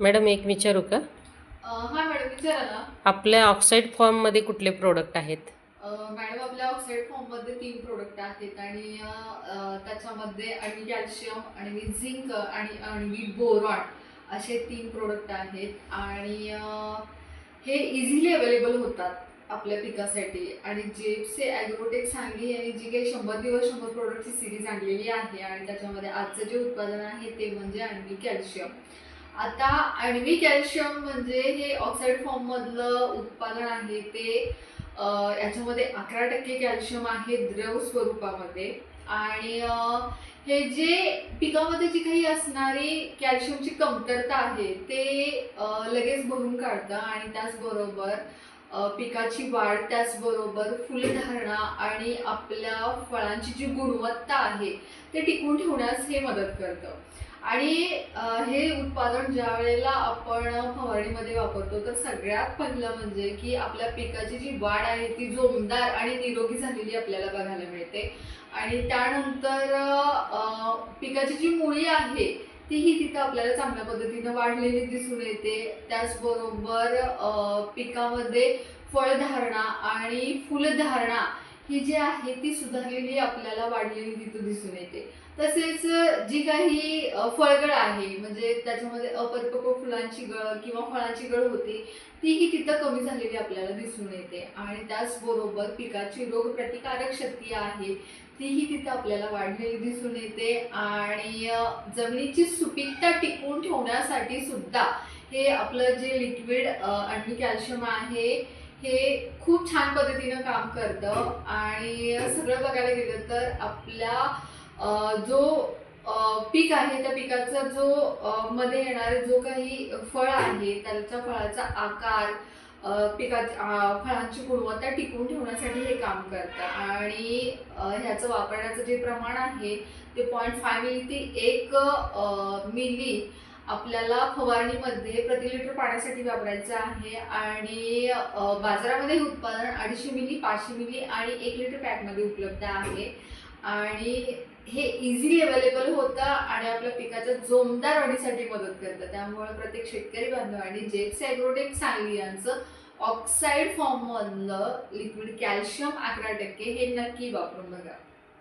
Madam एक विचारू का? हां मॅडम, विचारा ना. आपल्या ऑक्साईड फॉर्ममध्ये कुठले प्रोडक्ट आहेत? मॅडम, आपल्या ऑक्साईड फॉर्ममध्ये 3 प्रोडक्ट आहेत आणि त्याच्यामध्ये आण्विक कॅल्शियम, आण्विक झिंक आणि आण्विक बोरॉन असे 3 प्रोडक्ट आहेत आणि हे इझिली अवेलेबल होतात आपल्या पिकासाठी. आणि जेप्से ॲग्रोटेक सांगली यांनी जी काही 100 दिवस 100 प्रोडक्टची सिरीज आणलेली आहे आणि त्याच्यामध्ये आजचं जे उत्पादन आहे ते म्हणजे आण्विक कॅल्शियम. आता आण्विक कॅल्शियम म्हणजे हे ऑक्साईड फॉर्ममधलं उत्पादन आहे ते. याच्यामध्ये 11% कॅल्शियम आहे द्रव स्वरूपामध्ये. आणि हे जे पिकामध्ये जी काही असणारी कॅल्शियमची कमतरता आहे ते लगेच भरून काढतं आणि त्याचबरोबर पिकाची वाढ, त्याचबरोबर फुलधारणा आणि आपल्या फळांची जी गुणवत्ता आहे ते टिकवून ठेवण्यास हे मदत करतं. आणि हे उत्पादन ज्या वेळेला आपण फवारणीमध्ये वापरतो तर सगळ्यात पहिलं म्हणजे की आपल्या पिकाची जी वाढ आहे ती जोमदार आणि निरोगी झालेली आपल्याला बघायला मिळते. आणि त्यानंतर पिकाची जी मुळी आहे तीही तिथं आपल्याला चांगल्या पद्धतीनं वाढलेली दिसून येते. त्याचबरोबर पिकामध्ये फळधारणा आणि फुलधारणा ही जी आहे ती सुधारलेली आपल्याला वाढलेली तिथं दिसून येते. तसेच जी काही फळगळ आहे म्हणजे त्याच्यामध्ये अपरिपक्व फुलांची गळ किंवा फळांची गळ होती तीही तिथं कमी झालेली आपल्याला दिसून येते. आणि त्याचबरोबर पिकाची रोगप्रतिकारक शक्ती आहे तीही तिथं आपल्याला वाढलेली दिसून येते. आणि जमिनीची सुपीकता टिकवून ठेवण्यासाठी सुद्धा हे आपलं जे लिक्विड आणि कॅल्शियम आहे हे खूप छान पद्धतीनं काम करतं. आणि सगळं बघायला गेलं तर आपल्या जो पीक आहे त्या पिकाचा जो मध्ये येणारे जो काही फळ आहे त्याच्या फळाचा आकार, फळांची गुणवत्ता टिकवून ठेवण्यासाठी हे काम करतं. आणि ह्याचं वापरण्याचं जे प्रमाण आहे ते 0.5 मिली ते 1 मिली आपल्याला फवारणीमध्ये प्रति लिटर पाण्यासाठी वापरायचं आहे. आणि बाजारामध्ये हे उत्पादन 250 मिली, 500 मिली आणि 1 लिटर पॅकमध्ये उपलब्ध आहे. आणि हे इझिली अवेलेबल होतं आणि आपल्या पिकाच्या जोमदार वाढीसाठी मदत करतं. त्यामुळे प्रत्येक शेतकरी बांधवांनी जेप्स ॲग्रोटेक सांगली यांचं ऑक्साईड फॉर्ममधलं लिक्विड कॅल्शियम 11% हे नक्की वापरून बघा.